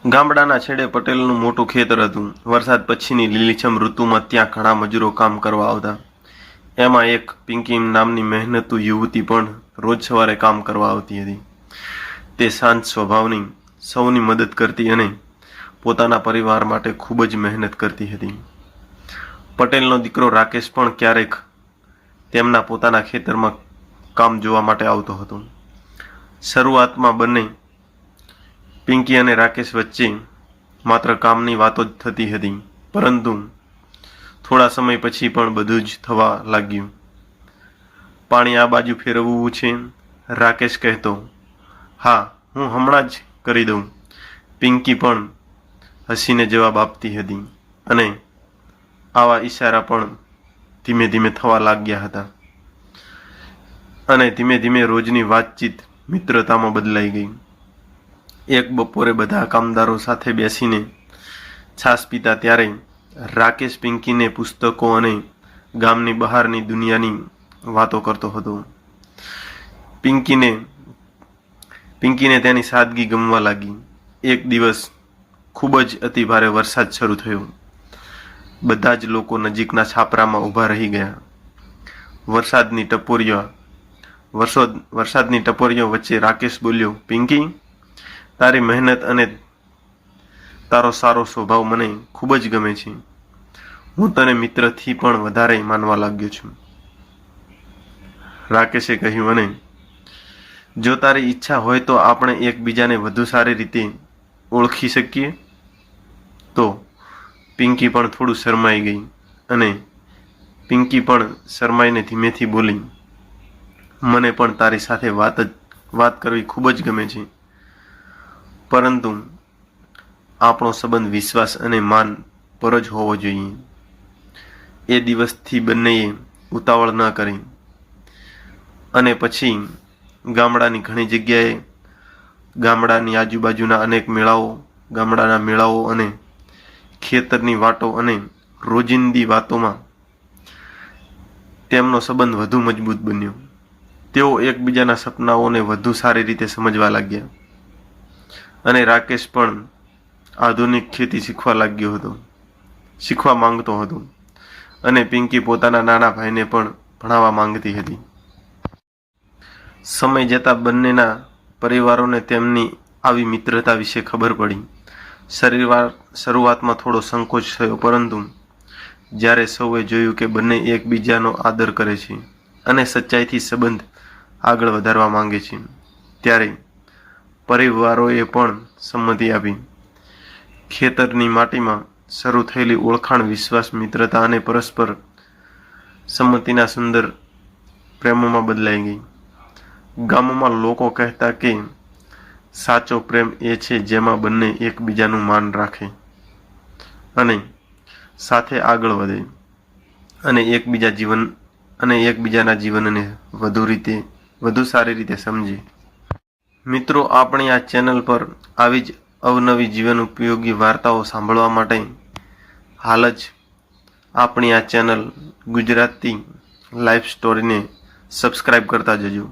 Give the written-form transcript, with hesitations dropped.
ગામડાના છેડે પટેલનું મોટું ખેતર હતું. વરસાદ પછીની લીલીછમ ઋતુમાં ત્યાં ઘણા મજૂરો કામ કરવા આવતા. એમાં એક પિંકી નામની મહેનતુ યુવતી પણ રોજ સવારે કામ કરવા આવતી હતી. તે શાંત સ્વભાવની, સૌની મદદ કરતી અને પોતાના પરિવાર માટે ખૂબ જ મહેનત કરતી હતી. પટેલનો દીકરો રાકેશ પણ ક્યારેક તેમના પોતાના ખેતરમાં કામ જોવા માટે આવતો હતો. શરૂઆતમાં બંને પિંકી અને રાકેશ વચ્ચે માત્ર કામની વાતો જ થતી હતી, પરંતુ થોડા સમય પછી પણ બધું જ થવા લાગ્યું. પાણી આ બાજુ ફેરવવું છે, રાકેશ કહેતો. હા, હું હમણાં જ કરી દઉં, પિંકી પણ હસીને જવાબ આપતી હતી. અને આવા ઈશારા પણ ધીમે ધીમે થવા લાગ્યા હતા. અને ધીમે ધીમે રોજની વાતચીત મિત્રતામાં બદલાઈ ગઈ. એક બપોરે બધા કામદારો સાથે બેસીને છાશ પીતા ત્યારે રાકેશ પિંકીને પુસ્તકો અને ગામની બહારની દુનિયાની વાતો કરતો હતો. પિંકીને તેની સાદગી ગમવા લાગી. એક દિવસ ખૂબ જ અતિભારે વરસાદ શરૂ થયો. બધા જ લોકો નજીકના છાપરામાં ઊભા રહી ગયા. વરસાદની ટપોરીઓ વચ્ચે રાકેશ બોલ્યો, પિંકી, તારી મહેનત અને તારો સારો સ્વભાવ મને ખૂબ જ ગમે છે. હું તને મિત્રથી પણ વધારે માનવા લાગ્યો છું. રાકેશે કહ્યું, અને જો તારી ઈચ્છા હોય તો આપણે એકબીજાને વધુ સારી રીતે ઓળખી શકીએ. તો પિંકી પણ થોડું શરમાઈ ગઈ. અને પિંકી પણ શરમાઈને ધીમેથી બોલી, મને પણ તારી સાથે વાત કરવી ખૂબ જ ગમે છે, પરંતુ આપણો સંબંધ વિશ્વાસ અને માન પર જ હોવો જોઈએ. એ દિવસથી બંનેએ ઉતાવળ ન કરી. અને પછી ગામડાની ઘણી જગ્યાએ, ગામડાની આજુબાજુના અનેક મેળાઓ, ગામડાના મેળાઓ અને ખેતરની વાટો અને રોજિંદી વાતોમાં તેમનો સંબંધ વધુ મજબૂત બન્યો. તેઓ એકબીજાના સપનાઓને વધુ સારી રીતે સમજવા લાગ્યા. અને રાકેશ પણ આધુનિક ખેતી શીખવા માંગતો હતો. અને પિંકી પોતાના નાના ભાઈને પણ ભણાવવા માંગતી હતી. સમય જતાં બંનેના પરિવારોને તેમની આવી મિત્રતા વિશે ખબર પડી. શરૂઆતમાં થોડો સંકોચ થયો, પરંતુ જ્યારે સૌએ જોયું કે બંને એકબીજાનો આદર કરે છે અને સચ્ચાઈથી સંબંધ આગળ વધારવા માંગે છે, ત્યારે પરિવારોએ પણ સંમતિ આપી. ખેતરની માટીમાં શરૂ થયેલી ઓળખાણ વિશ્વાસ, મિત્રતા અને પરસ્પર સંમતિના સુંદર પ્રેમોમાં બદલાઈ ગઈ. ગામમાં લોકો કહેતા કે સાચો પ્રેમ એ છે જેમાં બંને એકબીજાનું માન રાખે અને સાથે આગળ વધે અને એકબીજાના જીવનને વધુ સારી રીતે સમજે. મિત્રો, આપણી આ ચેનલ પર આવી જ અવનવી જીવન ઉપયોગી વાર્તાઓ સાંભળવા માટે હાલ જ આપણી આ ચેનલ ગુજરાતી લાઈફ સ્ટોરીને સબસ્ક્રાઈબ કરતા જજો.